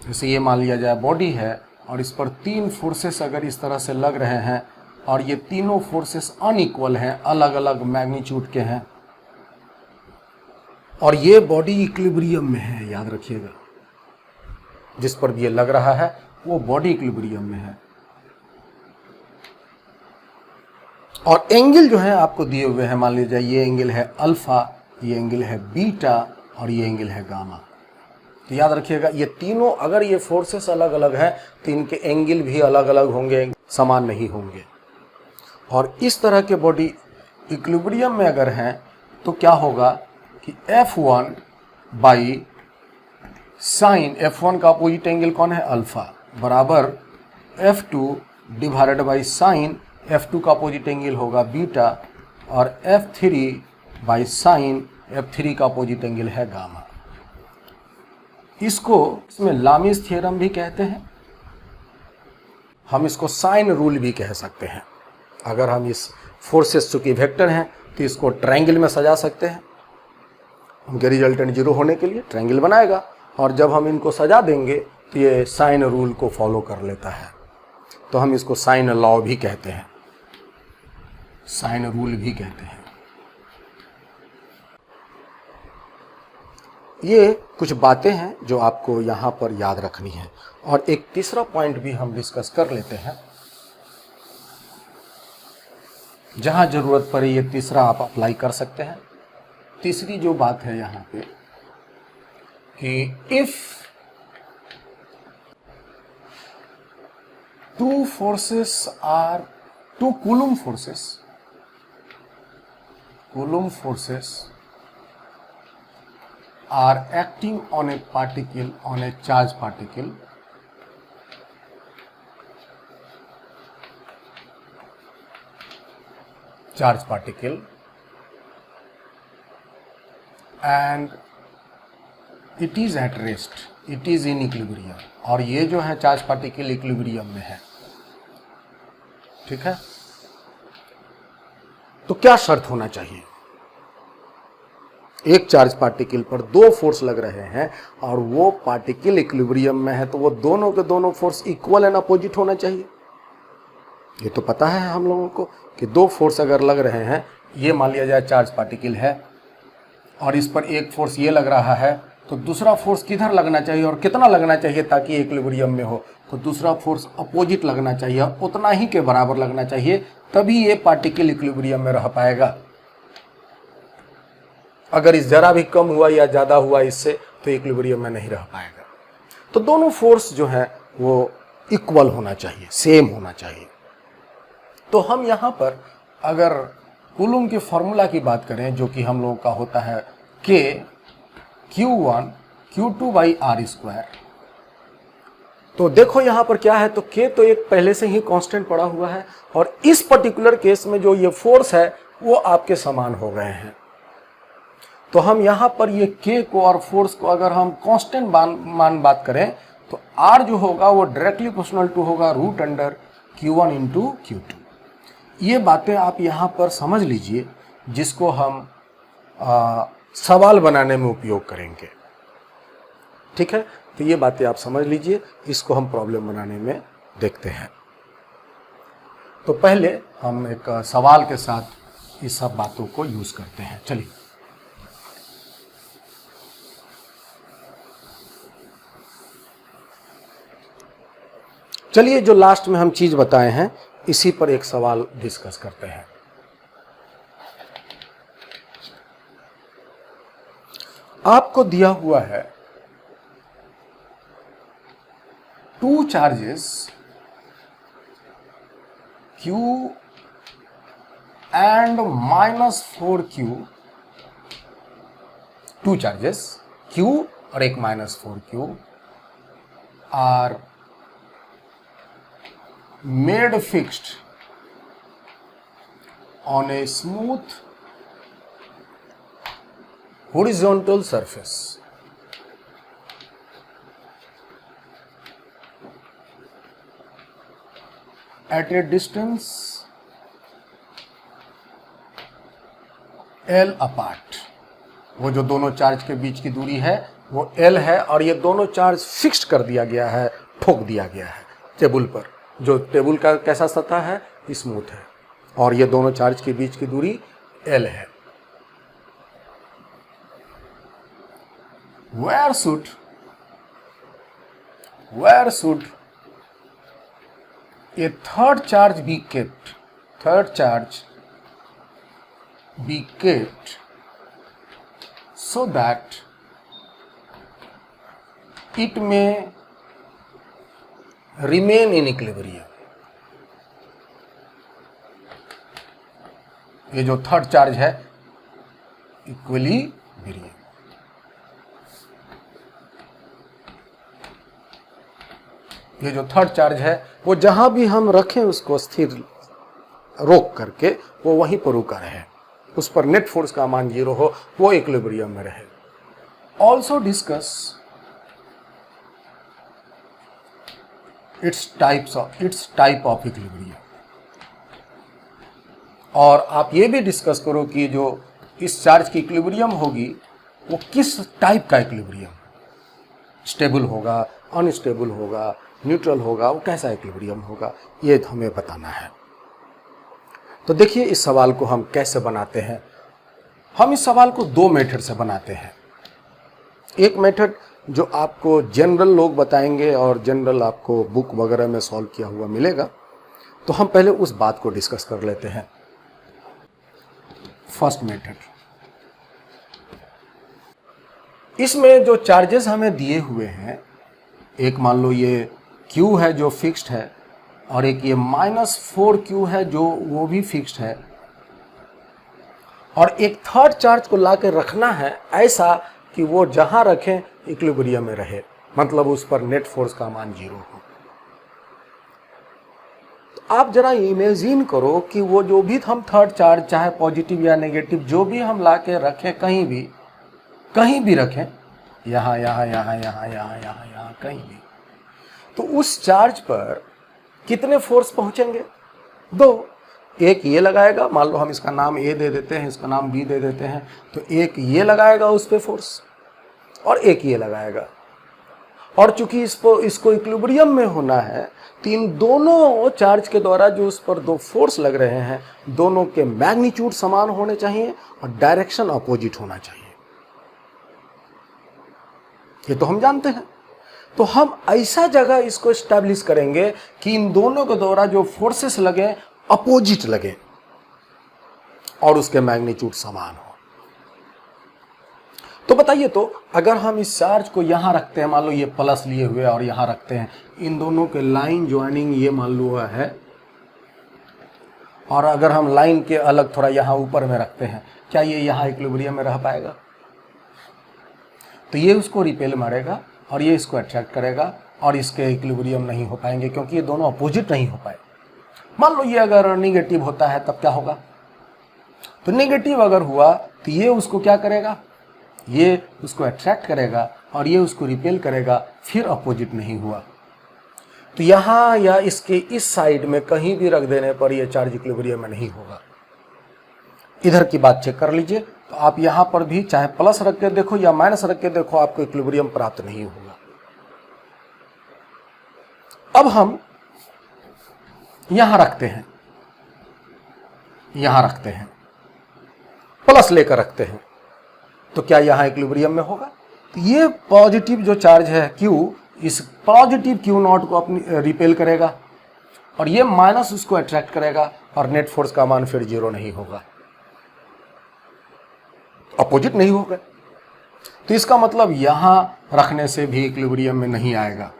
जैसे ये मान लिया जाए बॉडी है और इस पर 3 फोर्सेस अगर इस तरह से लग रहे हैं और ये तीनों फोर्सेस अनइक्वल हैं, अलग अलग मैग्नीट्यूड के हैं, और ये बॉडी इक्विलिब्रियम में है, याद रखिएगा, जिस पर भी ये लग रहा है वो बॉडी इक्विलिब्रियम में है, और एंगल जो है आपको दिए हुए हैं, मान लीजिए ये एंगल है अल्फा, ये एंगल है बीटा और ये एंगल है गामा। तो याद रखिएगा ये तीनों, अगर ये फोर्सेस अलग अलग हैं तो इनके एंगल भी अलग अलग होंगे, समान नहीं होंगे। और इस तरह के बॉडी इक्विलिब्रियम में अगर हैं तो क्या होगा कि F1 बाई साइन, F1 का अपोजिट एंगल कौन है, अल्फा, बराबर F2 divided by sine, F2 का अपोजिट एंगल होगा बीटा, और F3 बाई साइन, F3 का अपोजिट एंगल है गामा। इसमें लामीज थ्योरम भी कहते हैं, हम इसको साइन रूल भी कह सकते हैं। अगर हम इस फोर्सेस चूंकि वेक्टर हैं तो इसको ट्रायंगल में सजा सकते हैं, उनके रिजल्टेंट जीरो होने के लिए ट्रायंगल बनाएगा, और जब हम इनको सजा देंगे तो ये साइन रूल को फॉलो कर लेता है, तो हम इसको साइन लॉ भी कहते हैं, साइन रूल भी कहते हैं। ये कुछ बातें हैं जो आपको यहाँ पर याद रखनी है। और एक तीसरा पॉइंट भी हम डिस्कस कर लेते हैं, जहाँ जरूरत पड़े ये तीसरा आप अप्लाई कर सकते हैं। तीसरी जो बात है यहाँ पे कि if two coulomb forces are acting on a charged particle, and it is at rest, it is in equilibrium, और ये जो है चार्ज पार्टिकल इक्विलिब्रियम में है, ठीक है। तो क्या शर्त होना चाहिए, एक चार्ज पार्टिकल पर 2 फोर्स लग रहे हैं और वो पार्टिकल इक्विलिब्रियम में है, तो वो दोनों के दोनों फोर्स इक्वल एंड अपोजिट होना चाहिए। ये तो पता है हम लोगों को कि 2 फोर्स अगर लग रहे हैं, ये मान लिया जाए चार्ज पार्टिकल है और इस पर एक फोर्स ये लग रहा है, तो दूसरा फोर्स किधर लगना चाहिए और कितना लगना चाहिए ताकि इक्विलिब्रियम में हो, तो दूसरा फोर्स अपोजिट लगना चाहिए, उतना ही के बराबर लगना चाहिए, तभी ये पार्टिकल इक्विलिब्रियम में रह पाएगा। अगर इस जरा भी कम हुआ या ज़्यादा हुआ इससे, तो इक्विलिब्रियम में नहीं रह पाएगा। तो दोनों फोर्स जो है वो इक्वल होना चाहिए, सेम होना चाहिए। तो हम यहाँ पर अगर कूलम के फॉर्मूला की बात करें, जो कि हम लोगों का होता है K Q1 Q2 by are square, तो देखो यहाँ पर क्या है, तो K तो एक पहले से ही कांस्टेंट पड़ा हुआ है, और इस पर्टिकुलर केस में जो ये फोर्स है वो आपके समान हो गए हैं। तो हम यहाँ पर ये K को और फोर्स को अगर हम कांस्टेंट मान बात करें, तो R जो होगा वो डायरेक्टली प्रोपोर्शनल टू होगा √Q1 इंटू Q2। ये बातें आप यहाँ पर समझ लीजिए, जिसको हम सवाल बनाने में उपयोग करेंगे, ठीक है। तो ये बातें आप समझ लीजिए, इसको हम प्रॉब्लम बनाने में देखते हैं। तो पहले हम एक सवाल के साथ इस सब बातों को यूज करते हैं। चलिए जो लास्ट में हम चीज बताए हैं इसी पर एक सवाल डिस्कस करते हैं। आपको दिया हुआ है 2 charges Q and -4Q, 2 charges Q और एक -4Q are made fixed on a smooth horizontal surface at a distance L apart। वो जो दोनों चार्ज के बीच की दूरी है वो L है और ये दोनों चार्ज फिक्स्ड कर दिया गया है, ठोक दिया गया है टेबल पर। जो टेबल का कैसा सतह है, स्मूथ है, और ये दोनों चार्ज के बीच की दूरी L है। Where should a third charge be kept? Third charge be kept so that it may remain in equilibrium। ये जो थर्ड चार्ज है इक्विलिब्रियम, ये जो थर्ड चार्ज है वो जहां भी हम रखें उसको स्थिर रोक करके वो वहीं पर रुका रहे, उस पर नेट फोर्स का मान 0 हो, वो इक्विलिब्रियम में रहे। Also discuss it's type of equilibrium. और आप ये भी डिस्कस करो कि जो इस चार्ज की इक्विलिब्रियम होगी वो किस टाइप का इक्विलिब्रियम, स्टेबल होगा, अनस्टेबल होगा, न्यूट्रल होगा, वो कैसा इक्विलिब्रियम होगा, ये हमें बताना है। तो देखिए इस सवाल को हम कैसे बनाते हैं। हम इस सवाल को दो मेथड से बनाते हैं। एक मेथड जो आपको जनरल लोग बताएंगे और जनरल आपको बुक वगैरह में सॉल्व किया हुआ मिलेगा, तो हम पहले उस बात को डिस्कस कर लेते हैं। फर्स्ट मेथड, इसमें जो चार्जेस हमें दिए हुए हैं, एक मान लो ये Q है जो फिक्स्ड है और एक ये -4Q है जो वो भी फिक्स्ड है, और एक थर्ड चार्ज को ला के रखना है ऐसा कि वो जहां रखें इक्विलिब्रियम में रहे, मतलब उस पर नेट फोर्स का मान 0 हो। तो आप जरा इमेजिन करो कि वो जो भी हम थर्ड चार्ज, चाहे पॉजिटिव या नेगेटिव, जो भी हम ला के रखें, कहीं भी रखें, यहाँ यहाँ यहाँ यहाँ यहाँ यहाँ यहाँ कहीं भी, तो उस चार्ज पर कितने फोर्स पहुंचेंगे? दो। एक ये लगाएगा, मान लो हम इसका नाम A दे देते हैं, इसका नाम B दे देते हैं, तो एक ये लगाएगा उस पे फोर्स और एक ये लगाएगा। और चूंकि इसको इक्विलिब्रियम में होना है, तो इन दोनों चार्ज के द्वारा जो उस पर दो फोर्स लग रहे हैं, दोनों के मैग्नीट्यूड समान होने चाहिए और डायरेक्शन अपोजिट होना चाहिए। ये तो हम जानते हैं। तो हम ऐसा जगह इसको एस्टैब्लिश करेंगे कि इन दोनों के द्वारा जो फोर्सेस लगे अपोजिट लगे और उसके मैग्नीट्यूड समान हो। तो बताइए, तो अगर हम इस चार्ज को यहां रखते हैं, मान लो ये प्लस लिए हुए और यहां रखते हैं, इन दोनों के लाइन ज्वाइनिंग ये मान लो है, और अगर हम लाइन के अलग थोड़ा यहां ऊपर में रखते हैं, क्या ये यहां इक्विलिब्रियम में रह पाएगा? तो ये उसको रिपेल मारेगा और ये इसको अट्रैक्ट करेगा और इसके इक्विलिब्रियम नहीं हो पाएंगे, क्योंकि ये दोनों अपोजिट नहीं हो पाए। मान लो ये अगर नेगेटिव होता है तब क्या होगा? तो नेगेटिव अगर हुआ तो ये उसको क्या करेगा? ये उसको अट्रैक्ट करेगा और ये उसको रिपेल करेगा, फिर अपोजिट नहीं हुआ। तो यहाँ या इसके इस साइड में कहीं भी रख देने पर ये चार्ज इक्विलिब्रियम में नहीं होगा। इधर की बात चेक कर लीजिए, तो आप यहाँ पर भी चाहे प्लस रख के देखो या माइनस रख के देखो, आपको इक्विलिब्रियम प्राप्त नहीं होगा। अब हम यहां रखते हैं, यहां रखते हैं, प्लस लेकर रखते हैं, तो क्या यहां इक्विलिब्रियम में होगा? तो ये पॉजिटिव जो चार्ज है Q, इस पॉजिटिव Q0 को अपनी रिपेल करेगा और ये माइनस उसको अट्रैक्ट करेगा और नेट फोर्स का मान फिर 0 नहीं होगा, अपोजिट नहीं होगा। तो इसका मतलब यहां रखने से भी इक्विलिब्रियम में नहीं आएगा।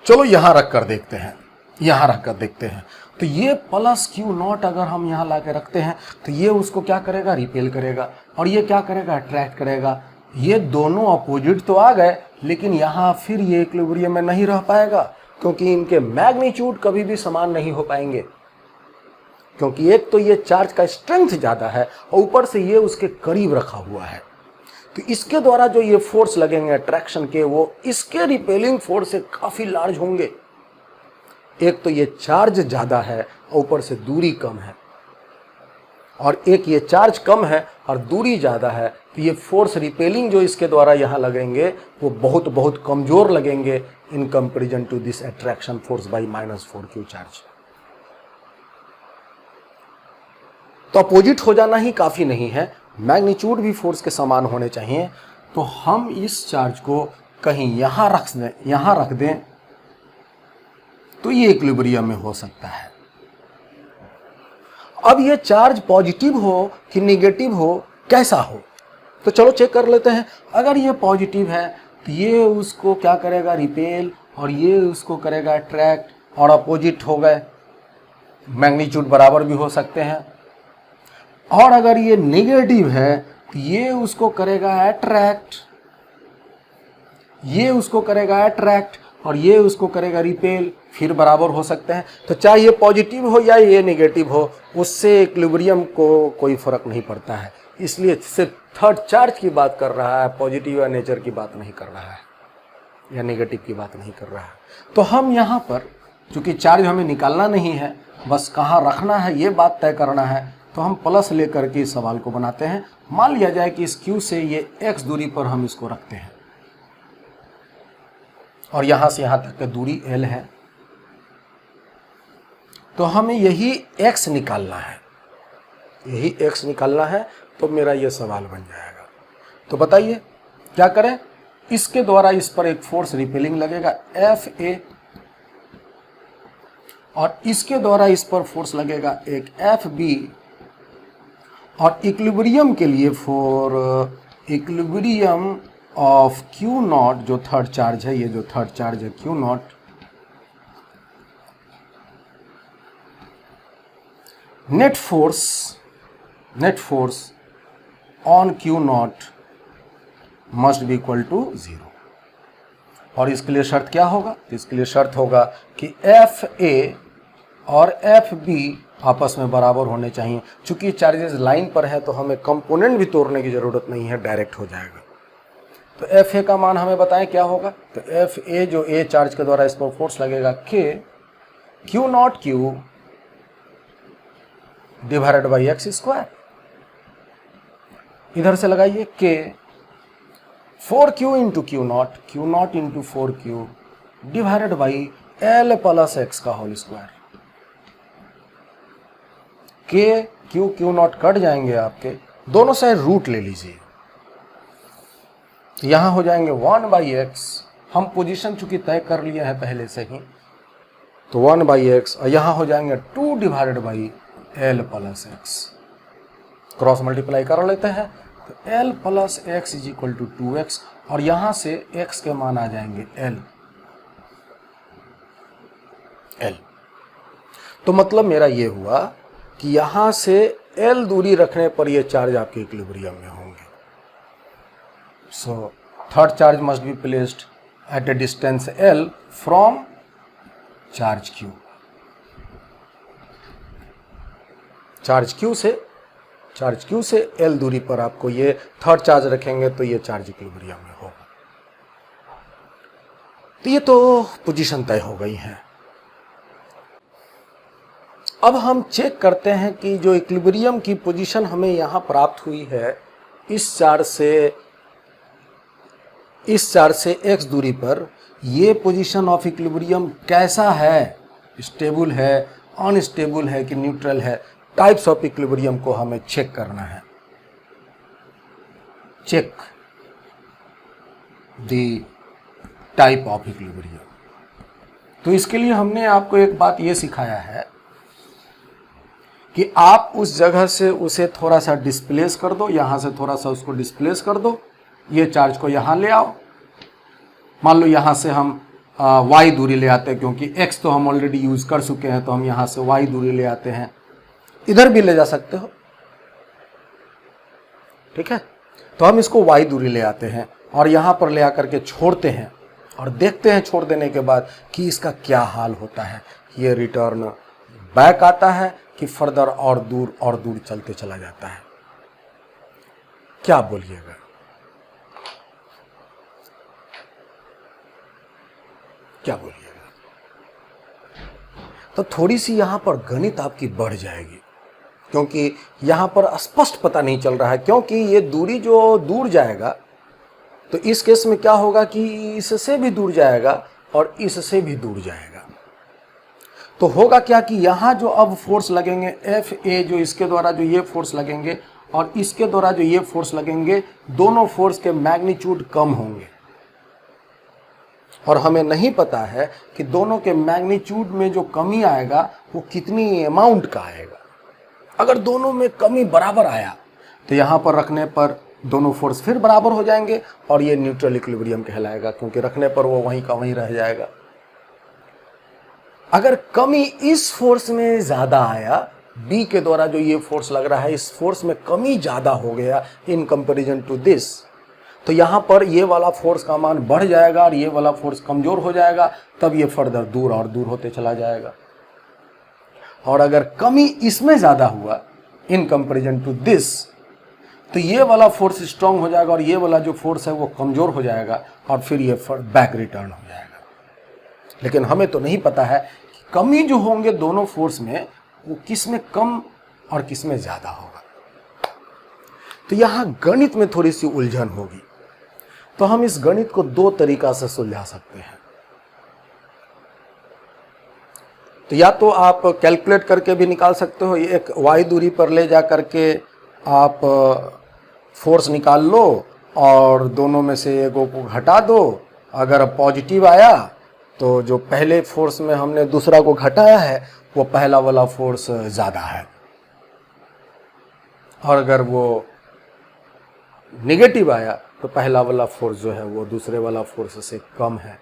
चलो यहां रख कर देखते हैं, यहां रख कर देखते हैं। तो ये प्लस Q0 अगर हम यहां ला के रखते हैं तो ये उसको क्या करेगा? रिपेल करेगा, और ये क्या करेगा? अट्रैक्ट करेगा। ये दोनों अपोजिट तो आ गए, लेकिन यहां फिर ये इक्विलिब्रियम में नहीं रह पाएगा, क्योंकि इनके मैग्नीट्यूड कभी भी समान नहीं हो पाएंगे। क्योंकि एक तो ये चार्ज का स्ट्रेंथ ज्यादा है और ऊपर से ये उसके करीब रखा हुआ है, तो इसके द्वारा जो ये फोर्स लगेंगे अट्रैक्शन के, वो इसके रिपेलिंग फोर्स से काफी लार्ज होंगे। एक तो ये चार्ज ज्यादा है, ऊपर से दूरी कम है, और एक ये चार्ज कम है और दूरी ज़्यादा है, तो ये फोर्स रिपेलिंग जो इसके द्वारा यहाँ लगेंगे वो बहुत बहुत कमज़ोर लगेंगे in comparison to this attraction force by -4q charge. तो अपोजिट हो जाना ही काफ़ी नहीं है, मैग्नीट्यूड भी फोर्स के समान होने चाहिए। तो हम इस चार्ज को कहीं यहाँ रख दें तो ये इक्विलिब्रियम में हो सकता है। अब ये चार्ज पॉजिटिव हो कि नेगेटिव हो, कैसा हो, तो चलो चेक कर लेते हैं। अगर ये पॉजिटिव है तो ये उसको क्या करेगा, रिपेल, और ये उसको करेगा अट्रैक्ट, और अपोजिट हो गए, मैग्नीट्यूड बराबर भी हो सकते हैं। और अगर ये नेगेटिव है तो ये उसको करेगा अट्रैक्ट, ये उसको करेगा अट्रैक्ट, और ये उसको करेगा रिपेल, फिर बराबर हो सकते हैं। तो चाहे ये पॉजिटिव हो या ये नेगेटिव हो, उससे इक्विलिब्रियम को कोई फर्क नहीं पड़ता है। इसलिए सिर्फ थर्ड चार्ज की बात कर रहा है, पॉजिटिव या नेचर की बात नहीं कर रहा है, या नेगेटिव की बात नहीं कर रहा है। तो हम यहाँ पर, चूंकि चार्ज हमें निकालना नहीं है, बस कहाँ रखना है ये बात तय करना है, तो हम प्लस लेकर के इस सवाल को बनाते हैं। मान लिया जाए कि इस Q से ये x दूरी पर हम इसको रखते हैं, और यहाँ से यहाँ तक की दूरी L है, तो हमें यही x निकालना है, यही x निकालना है। तो मेरा ये सवाल बन जाएगा। तो बताइए क्या करें, इसके द्वारा इस पर एक फोर्स रिपेलिंग लगेगा Fa, और इसके द्वारा इस पर फोर्स लगेगा एक Fb, और इक्विलिब्रियम के लिए फॉर इक्विलिब्रियम ऑफ Q0, जो थर्ड चार्ज है, ये जो थर्ड चार्ज है Q0, net force on Q0 must be equal to 0। और इसके लिए शर्त क्या होगा, इसके लिए शर्त होगा कि Fa और Fb आपस में बराबर होने चाहिए। चूंकि चार्जेस लाइन पर है तो हमें कंपोनेंट भी तोड़ने की जरूरत नहीं है, डायरेक्ट हो जाएगा। तो Fa का मान हमें बताएं क्या होगा, तो Fa जो A चार्ज के द्वारा इस पर फोर्स लगेगा K Q0Q divided by x square, इधर से लगाइए K 4Q into Q0 into 4Q divided by L plus x का whole square. K Q0 cut जाएंगे आपके, दोनों साइड रूट ले लीजिए, यहां हो जाएंगे 1/x। हम पोजीशन चूंकि तय कर लिए हैं पहले से ही, तो 1/x, और यहां हो जाएंगे 2 divided by L plus x. Cross multiply कर लेते हैं, तो L plus x is equal to 2x, और यहां से x के मान आ जाएंगे L। तो मतलब मेरा ये हुआ कि यहां से L दूरी रखने पर ये चार्ज आपके इक्विलिब्रियम में होंगे। So third charge must be placed at A distance L from charge Q। Charge Q से L दूरी पर आपको ये थर्ड चार्ज रखेंगे तो ये चार्ज इक्विलिब्रियम में होगा। तो ये तो पोजीशन तय हो गई है। अब हम चेक करते हैं कि जो इक्विलिब्रियम की पोजीशन हमें यहाँ प्राप्त हुई है, इस चार्ज से x दूरी पर, ये पोजीशन ऑफ इक्विलिब्रियम कैसा है, स्टेबल है, अनस्टेबल है कि न्यूट्रल है। टाइप्स ऑफ इक्विलिब्रियम को हमें चेक करना है। Check the type of equilibrium. तो इसके लिए हमने आपको एक बात ये सिखाया है कि आप उस जगह से उसे थोड़ा सा डिस्प्लेस कर दो, यहां से थोड़ा सा उसको डिस्प्लेस कर दो, ये चार्ज को यहां ले आओ। मान लो यहां से हम y दूरी ले आते हैं, क्योंकि x तो हम ऑलरेडी यूज कर चुके हैं, तो हम यहां से y दूरी ले आते हैं। इधर भी ले जा सकते हो, ठीक है। तो हम इसको y दूरी ले आते हैं और यहां पर ले आकर के छोड़ते हैं, और देखते हैं छोड़ देने के बाद कि इसका क्या हाल होता है। ये रिटर्न बैक आता है कि फर्दर और दूर चलते चला जाता है। क्या बोलिएगा? क्या बोलिएगा? तो थोड़ी सी यहाँ पर गणित आपकी बढ़ जाएगी, क्योंकि यहाँ पर स्पष्ट पता नहीं चल रहा है, क्योंकि ये दूरी जो दूर जाएगा तो इस केस में क्या होगा कि इससे भी दूर जाएगा और इससे भी दूर जाएगा। तो होगा क्या कि यहाँ जो अब फोर्स लगेंगे एफ ए, जो इसके द्वारा जो ये फोर्स लगेंगे और इसके द्वारा जो ये फोर्स लगेंगे, दोनों फोर्स के मैग्नीट्यूड कम होंगे। और हमें नहीं पता है कि दोनों के मैग्नीट्यूड में जो कमी आएगा वो कितनी अमाउंट का आएगा। अगर दोनों में कमी बराबर आया तो यहाँ पर रखने पर दोनों फोर्स फिर बराबर हो जाएंगे और ये न्यूट्रल इक्विलिब्रियम कहलाएगा, क्योंकि रखने पर वो वहीं का वहीं रह जाएगा। अगर कमी इस फोर्स में ज़्यादा आया, बी के द्वारा जो ये फोर्स लग रहा है इस फोर्स में कमी ज़्यादा हो गया इन कंपैरिजन टू दिस, तो यहाँ पर ये वाला फोर्स का मान बढ़ जाएगा और ये वाला फोर्स कमज़ोर हो जाएगा, तब ये फर्दर दूर और दूर होते चला जाएगा। और अगर कमी इसमें ज़्यादा हुआ इन कंपैरिजन टू दिस, तो ये वाला फोर्स स्ट्रांग हो जाएगा और ये वाला जो फोर्स है वो कमज़ोर हो जाएगा और फिर ये बैक रिटर्न हो जाएगा। लेकिन हमें तो नहीं पता है कि कमी जो होंगे दोनों फोर्स में वो किस में कम और किस में ज़्यादा होगा। तो यहाँ गणित में थोड़ी सी उलझन होगी। तो हम इस गणित को दो तरीका से सुलझा सकते हैं। तो या तो आप कैलकुलेट करके भी निकाल सकते हो, एक y दूरी पर ले जा करके आप फोर्स निकाल लो और दोनों में से एगो को घटा दो। अगर पॉजिटिव आया तो जो पहले फोर्स में हमने दूसरा को घटाया है वो पहला वाला फोर्स ज़्यादा है, और अगर वो नेगेटिव आया तो पहला वाला फोर्स जो है वो दूसरे वाला फोर्स से कम है।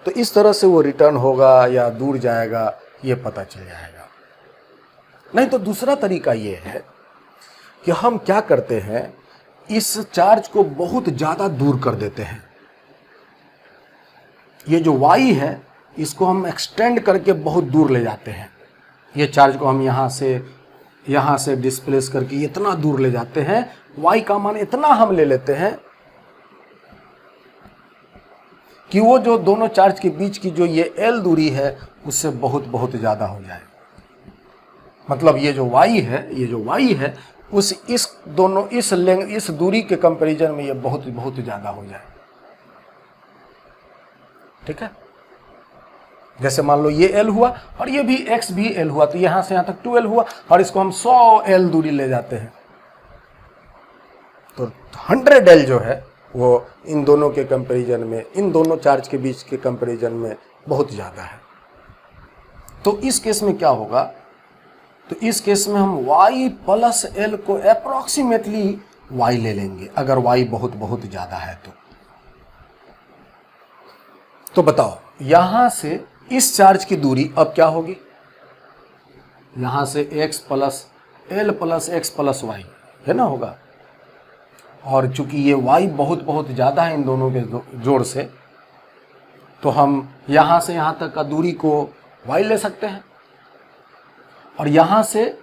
तो इस तरह से वो रिटर्न होगा या दूर जाएगा ये पता चल जाएगा। नहीं तो दूसरा तरीका ये है कि हम क्या करते हैं, इस चार्ज को बहुत ज़्यादा दूर कर देते हैं। ये जो y है इसको हम एक्सटेंड करके बहुत दूर ले जाते हैं। ये चार्ज को हम यहाँ से डिस्प्लेस करके इतना दूर ले जाते हैं, y का मान इतना हम ले लेते हैं कि वो जो दोनों चार्ज के बीच की जो ये L दूरी है उससे बहुत बहुत ज़्यादा हो जाए। मतलब ये जो y है इस दूरी के कंपैरिजन में ये बहुत बहुत ज़्यादा हो जाए। ठीक है, जैसे मान लो ये L हुआ और ये भी x भी L हुआ, तो यहाँ से यहाँ तक 2L हुआ और इसको हम 100 L दूरी ले जाते हैं, तो 100L जो है वो इन दोनों के कंपैरिजन में, इन दोनों चार्ज के बीच के कंपैरिजन में बहुत ज़्यादा है। तो इस केस में क्या होगा, तो इस केस में हम y प्लस L को अप्रॉक्सीमेटली y ले लेंगे अगर y बहुत बहुत ज़्यादा है तो बताओ यहाँ से इस चार्ज की दूरी अब क्या होगी, यहाँ से x plus L plus x plus y है ना होगा। और चूंकि ये y बहुत बहुत ज़्यादा है इन दोनों के जोड़ से, तो हम यहाँ से यहाँ तक का दूरी को y ले सकते हैं और यहाँ से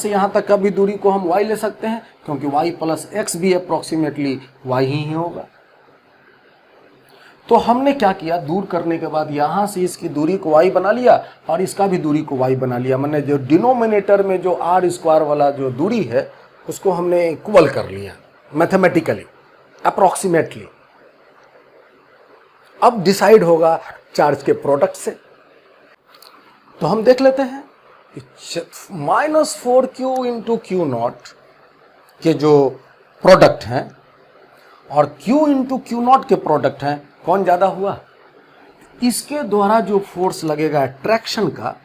यहाँ तक का भी दूरी को हम y ले सकते हैं, क्योंकि y प्लस x भी अप्रॉक्सीमेटली y ही होगा। तो हमने क्या किया, दूर करने के बाद यहाँ से इसकी दूरी को y बना लिया और इसका भी दूरी को y बना लिया। मैंने जो डिनोमिनेटर में जो r स्क्वायर वाला जो दूरी है उसको हमने इक्वल कर लिया मैथमेटिकली अप्रॉक्सीमेटली। अब डिसाइड होगा चार्ज के प्रोडक्ट से। तो हम देख लेते हैं -4q इंटू क्यू नॉट के जो प्रोडक्ट हैं और q इंटू क्यू नॉट के प्रोडक्ट हैं, कौन ज़्यादा हुआ। इसके द्वारा जो फोर्स लगेगा अट्रैक्शन का,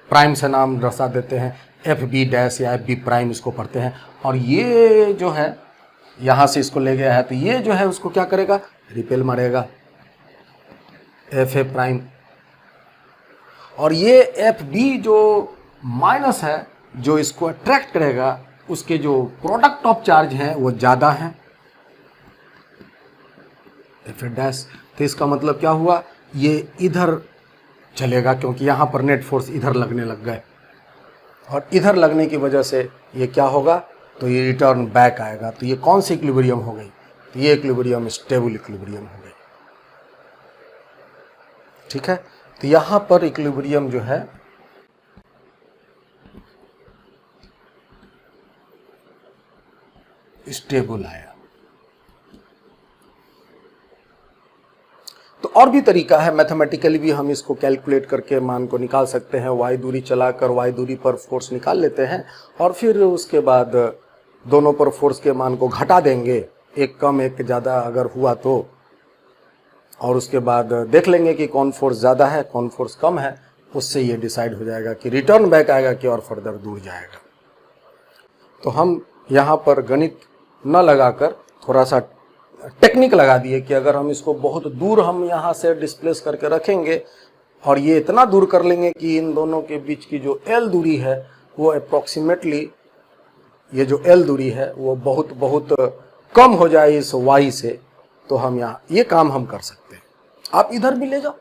प्राइम से नाम दर्शा देते हैं, एफ बी डैश या एफ बी प्राइम इसको पढ़ते हैं। और ये जो है यहाँ से इसको ले गया है, तो ये जो है उसको क्या करेगा, रिपेल मारेगा एफ ए प्राइम। और ये एफ बी जो माइनस है जो इसको अट्रैक्ट करेगा, उसके जो प्रोडक्ट ऑफ चार्ज हैं वो ज़्यादा हैं एफ ए डैश। तो इसका मतलब क्या हुआ, ये इधर चलेगा क्योंकि यहाँ पर नेट फोर्स इधर लगने लग गए और इधर लगने की वजह से ये क्या होगा, तो ये रिटर्न बैक आएगा। तो ये कौन सी इक्विलिब्रियम हो गई, तो ये इक्विलिब्रियम स्टेबल इक्विलिब्रियम हो गई। ठीक है, तो यहाँ पर इक्विलिब्रियम जो है स्टेबल आया। तो और भी तरीका है, मैथमेटिकली भी हम इसको कैलकुलेट करके मान को निकाल सकते हैं। y दूरी चलाकर y दूरी पर फोर्स निकाल लेते हैं और फिर उसके बाद दोनों पर फोर्स के मान को घटा देंगे, एक कम एक ज़्यादा अगर हुआ तो, और उसके बाद देख लेंगे कि कौन फोर्स ज़्यादा है कौन फोर्स कम है। उससे ये डिसाइड हो जाएगा कि रिटर्न बैक आएगा कि और फर्दर दूर जाएगा। तो हम यहाँ पर गणित न लगाकर थोड़ा सा टेक्निक लगा दिए कि अगर हम इसको बहुत दूर हम यहाँ से डिस्प्लेस करके रखेंगे और ये इतना दूर कर लेंगे कि इन दोनों के बीच की जो L दूरी है वो अप्रॉक्सीमेटली, ये जो L दूरी है वो बहुत बहुत कम हो जाए इस y से, तो हम यहाँ ये काम हम कर सकते हैं। आप इधर भी ले जाओ,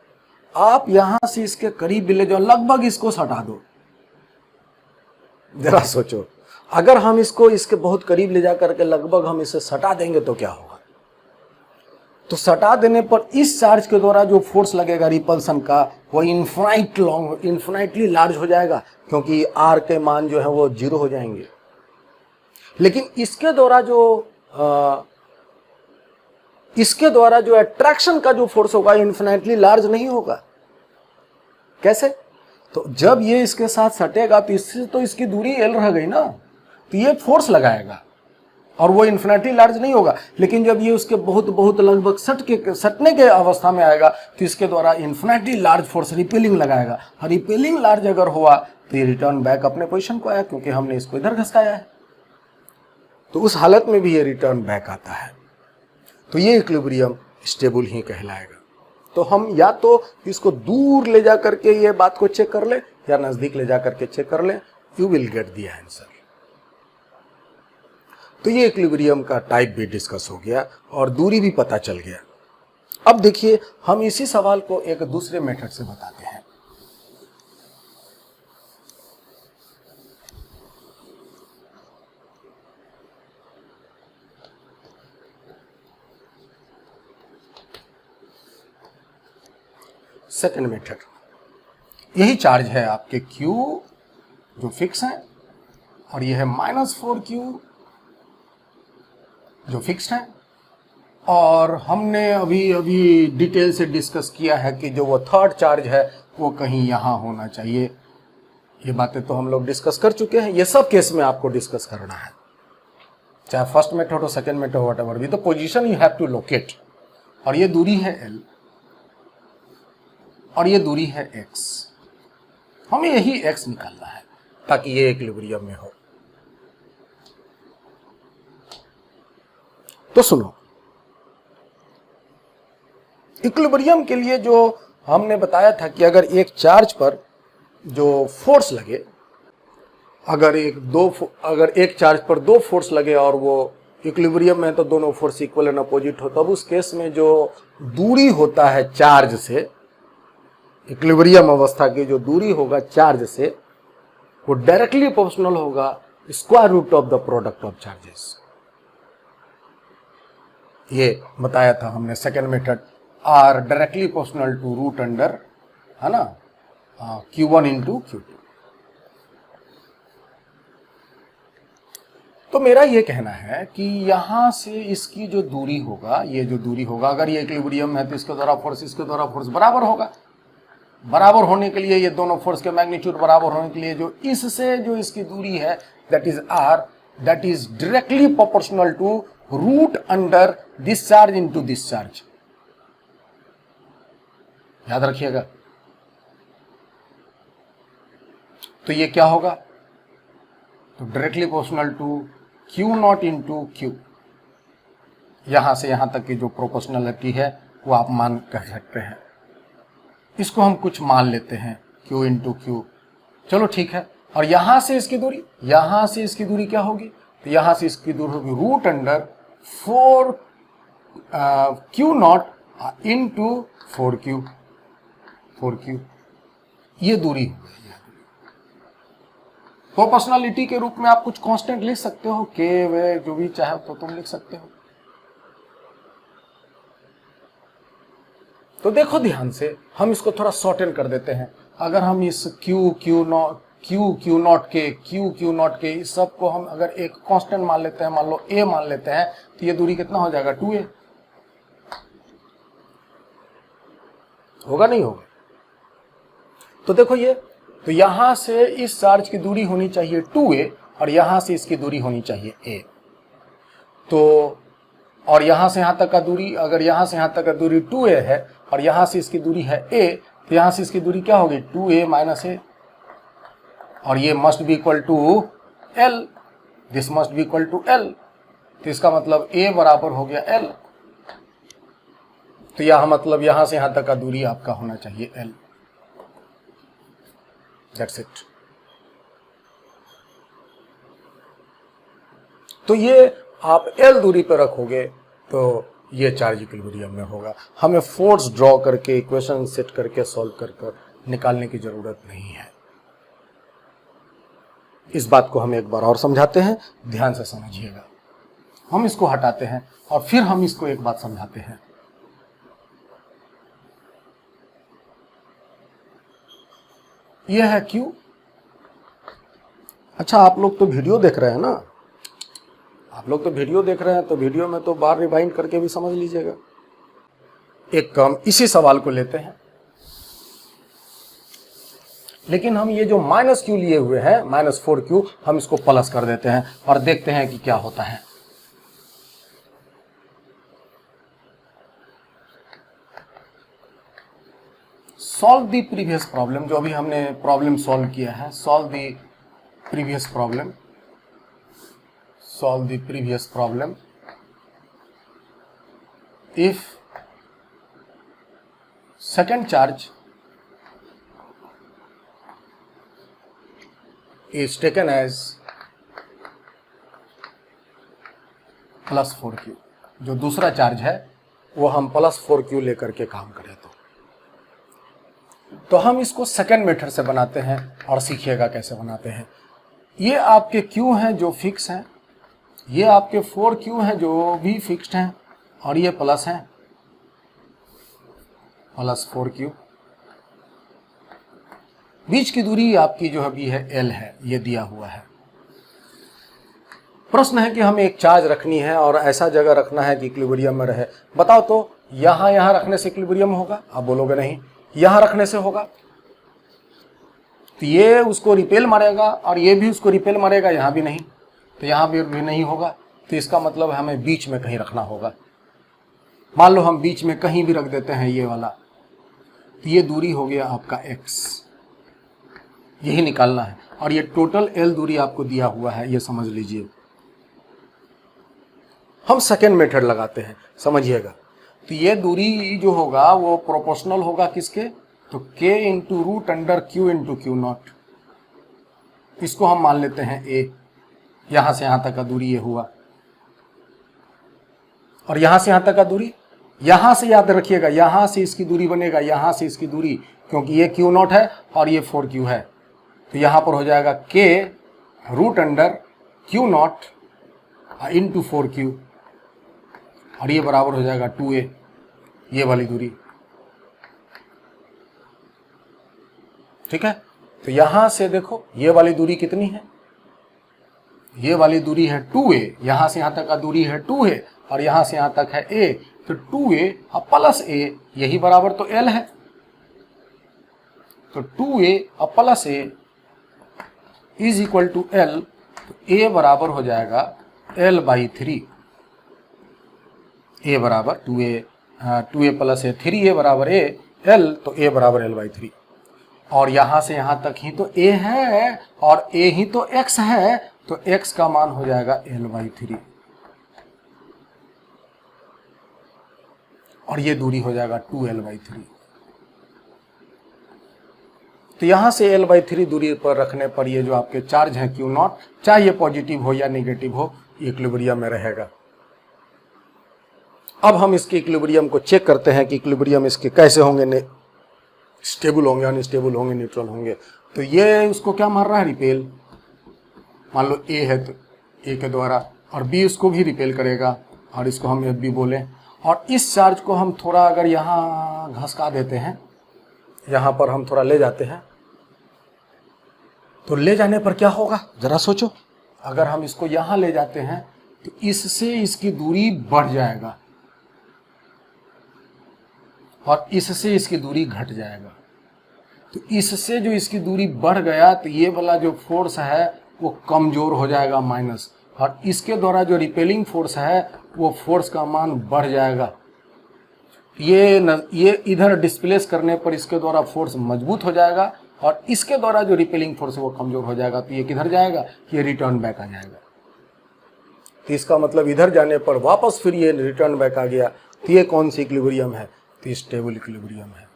आप यहाँ से इसके करीब भी ले जाओ, लगभग इसको सटा दो। जरा सोचो, अगर हम इसको इसके बहुत करीब ले जा करके लगभग हम इसे सटा देंगे तो क्या होगा? तो सटा देने पर इस चार्ज के द्वारा जो फोर्स लगेगा रिपल्सन का वो इन्फिनाइटली लार्ज हो जाएगा, क्योंकि r के मान जो है वो 0 हो जाएंगे। लेकिन इसके द्वारा जो अट्रैक्शन का जो फोर्स होगा इन्फिनाइटली लार्ज नहीं होगा। कैसे? तो जब ये इसके साथ सटेगा तो इससे तो इसकी दूरी L रह गई ना, तो ये फोर्स लगाएगा और वो इन्फिनिटी लार्ज नहीं होगा। लेकिन जब ये उसके बहुत बहुत लगभग सटने के अवस्था में आएगा तो इसके द्वारा इन्फिनिटी लार्ज फोर्स रिपेलिंग लगाएगा, और रिपेलिंग लार्ज अगर हुआ तो ये रिटर्न बैक अपने पोजीशन को आया, क्योंकि हमने इसको इधर घसकाया है। तो उस हालत में भी ये रिटर्न बैक आता है। तो ये इक्विलिब्रियम स्टेबल ही कहलाएगा। तो हम या तो इसको दूर ले जा करके ये बात को चेक कर ले या नजदीक ले जा करके चेक कर ले, you will get the answer. तो ये इक्विलिब्रियम का टाइप भी डिस्कस हो गया और दूरी भी पता चल गया। अब देखिए हम इसी सवाल को एक दूसरे मेथड से बताते हैं। सेकंड मेथड, यही चार्ज है आपके Q जो फिक्स है और ये है -4Q जो फिक्स्ड है, और हमने अभी डिटेल से डिस्कस किया है कि जो वो थर्ड चार्ज है वो कहीं यहाँ होना चाहिए। ये बातें तो हम लोग डिस्कस कर चुके हैं, ये सब केस में आपको डिस्कस करना है, चाहे फर्स्ट मेथड हो सेकंड मेथड हो, व्हाटएवर भी। तो position you have to locate, और ये दूरी है L और ये दूरी है X। हमें यही X निकालना है ताकि ये इक्विलिब्रियम में हो। तो सुनो, इक्विलिब्रियम के लिए जो हमने बताया था कि अगर एक चार्ज पर जो फोर्स लगे, अगर एक चार्ज पर दो फोर्स लगे और वो इक्विलिब्रियम में तो दोनों फोर्स इक्वल एंड अपोजिट हो, तब उस केस में जो दूरी होता है चार्ज से, इक्विलिब्रियम अवस्था की जो दूरी होगा चार्ज से, वो डायरेक्टली प्रोपोर्शनल होगा square root of the product of charges. ये बताया था हमने second method, R directly proportional to root under, है ना, Q1 इंटू Q2। तो मेरा ये कहना है कि यहां से इसकी जो दूरी होगा, ये जो दूरी होगा, अगर ये इक्विलिब्रियम है तो इसके द्वारा फोर्स इसके द्वारा फोर्स बराबर होगा। बराबर होने के लिए, ये दोनों फोर्स के मैग्नीट्यूड बराबर होने के लिए जो इससे जो इसकी दूरी है that is R, that is directly proportional to root under this charge into this charge. याद रखिएगा। तो ये क्या होगा? तो directly proportional to Q0 into Q। यहां से यहां तक की जो प्रोपोर्शनलिटी है वो आप मान कह सकते हैं। इसको हम कुछ मान लेते हैं Q इंटू Q, चलो ठीक है। और यहां से इसकी दूरी, यहां से इसकी दूरी क्या होगी? तो यहां से इसकी दूरी होगी root under 4Q0 into 4Q। ये दूरी हो गई। प्रोपोर्शनलिटी के रूप में आप कुछ कांस्टेंट लिख सकते हो, K वे जो भी चाहे तो तुम लिख सकते हो। तो देखो ध्यान से, हम इसको थोड़ा शॉर्टन कर देते हैं। अगर हम इस क्यू नॉट के इस सब को हम अगर एक कांस्टेंट मान लेते हैं, मान लो a मान लेते हैं, तो ये दूरी कितना हो जाएगा 2a। होगा नहीं होगा? तो देखो ये, तो यहां से इस चार्ज की दूरी होनी चाहिए 2a और यहां से इसकी दूरी होनी चाहिए a। तो और यहां से यहां तक का दूरी, अगर यहां से यहां तक का दूरी 2a है और यहां से इसकी दूरी है a, तो यहां से इसकी दूरी क्या होगी 2a माइनस a, और ये must be equal to l, this must be equal to l। तो इसका मतलब a बराबर हो गया l। तो यह मतलब यहां से यहां तक का दूरी आपका होना चाहिए l। That's it. तो ये आप l दूरी पर रखोगे तो ये चार्ज इक्विलिब्रियम में होगा। हमें फोर्स ड्रॉ करके इक्वेशन सेट करके सॉल्व कर निकालने की जरूरत नहीं है। इस बात को हम एक बार और समझाते हैं, ध्यान से समझिएगा। हम इसको हटाते हैं और फिर हम इसको एक बात समझाते हैं। यह है Q। अच्छा, आप लोग तो वीडियो देख रहे हैं ना, आप लोग तो वीडियो देख रहे हैं, तो वीडियो में तो बार रिवाइंड करके भी समझ लीजिएगा। एक काम इसी सवाल को लेते हैं, लेकिन हम ये जो -q लिए हुए हैं -4q, हम इसको प्लस कर देते हैं और देखते हैं कि क्या होता है। सॉल्व द प्रीवियस प्रॉब्लम, जो अभी हमने प्रॉब्लम सॉल्व किया है, solve the previous problem, solve the previous problem if second charge is taken as +4q। जो दूसरा चार्ज है वो हम +4q लेकर के काम करें तो हम इसको सेकंड मेथड से बनाते हैं और सीखिएगा कैसे बनाते हैं। ये आपके q हैं जो फिक्स हैं, ये आपके 4q हैं जो भी फिक्स्ड हैं, और ये प्लस हैं +4q। बीच की दूरी आपकी जो अभी है l है, ये दिया हुआ है। प्रश्न है कि हमें एक चार्ज रखनी है और ऐसा जगह रखना है कि इक्विलिब्रियम में रहे। बताओ तो यहां रखने से इक्विलिब्रियम होगा? आप बोलोगे नहीं, यहां रखने से होगा। तो ये उसको रिपेल मारेगा और ये भी उसको रिपेल मारेगा, यहां भी नहीं, तो यहां भी नहीं होगा। तो इसका मतलब हमें बीच में कहीं रखना होगा। मान लो हम बीच में कहीं भी रख देते हैं ये वाला, तो ये दूरी हो गया आपका x, यही निकालना है। और ये टोटल l दूरी आपको दिया हुआ है, ये समझ लीजिए। हम सेकेंड मेथड लगाते हैं, समझिएगा। तो ये दूरी जो होगा वो प्रोपोर्शनल होगा किसके? तो k into root under q into Q naught. इसको हम मान लेते हैं a। यहां से यहां तक का दूरी ये हुआ, और यहां से यहां तक का दूरी, यहां से याद रखिएगा, यहां से इसकी दूरी बनेगा, यहां से इसकी दूरी, क्योंकि ये q नॉट है और ये 4q है। तो यहां पर हो जाएगा k root under q naught into 4q, और ये बराबर हो जाएगा 2a, ये वाली दूरी। ठीक है, तो यहां से देखो ये वाली दूरी कितनी है, ये वाली दूरी है 2a, यहां से यहां तक का दूरी है 2a और यहां से यहां तक है a, तो 2a प्लस a, यही बराबर तो l है। तो 2a plus a is equal to l, तो a बराबर हो जाएगा l/3। a बराबर 2a प्लस a, 3a बराबर a, l, तो a बराबर l/3। और यहां से यहां तक ही तो a है और a ही तो x है, तो x का मान हो जाएगा l/3, और ये दूरी हो जाएगा 2l/3। तो यहां से l/3 दूरी पर रखने पर ये जो आपके चार्ज हैं q नॉट, चाहे ये पॉजिटिव हो या नेगेटिव हो, इक्विलिब्रियम में रहेगा। अब हम इसके इक्विलिब्रियम को चेक करते हैं कि इक्विलिब्रियम इसके कैसे होंगे, स्टेबल होंगे, अनस्टेबल होंगे, न्यूट्रल होंगे। तो ये उसको क्या मार रहा है? रिपेल। मान लो a है तो a के द्वारा, और b इसको भी रिपेल करेगा, और इसको हम f भी बोलें, और इस चार्ज को हम थोड़ा अगर यहाँ घसका देते हैं, यहाँ पर हम थोड़ा ले जाते हैं, तो ले जाने पर क्या होगा जरा सोचो। अगर हम इसको यहाँ ले जाते हैं तो इससे इसकी दूरी बढ़ जाएगा और इससे इसकी दूरी घट जाएगा। तो इससे जो इसकी दूरी बढ़ गया तो ये वाला जो फोर्स है वो कमजोर हो जाएगा माइनस, और इसके द्वारा जो रिपेलिंग फोर्स है वो फोर्स का मान बढ़ जाएगा। ये इधर डिस्प्लेस करने पर इसके द्वारा फोर्स मजबूत हो जाएगा और इसके द्वारा जो रिपेलिंग फोर्स है वो कमजोर हो जाएगा। तो ये किधर जाएगा, ये रिटर्न बैक आ जाएगा। तो इसका मतलब इधर जाने पर वापस फिर ये रिटर्न बैक आ गया। तो ये कौन सी इक्विलिब्रियम है, तो स्टेबल इक्विलिब्रियम है।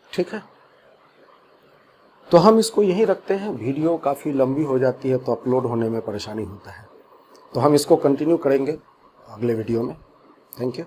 ठीक है, तो हम इसको यहीं रखते हैं। वीडियो काफ़ी लंबी हो जाती है तो अपलोड होने में परेशानी होता है, तो हम इसको कंटिन्यू करेंगे अगले वीडियो में। Thank you.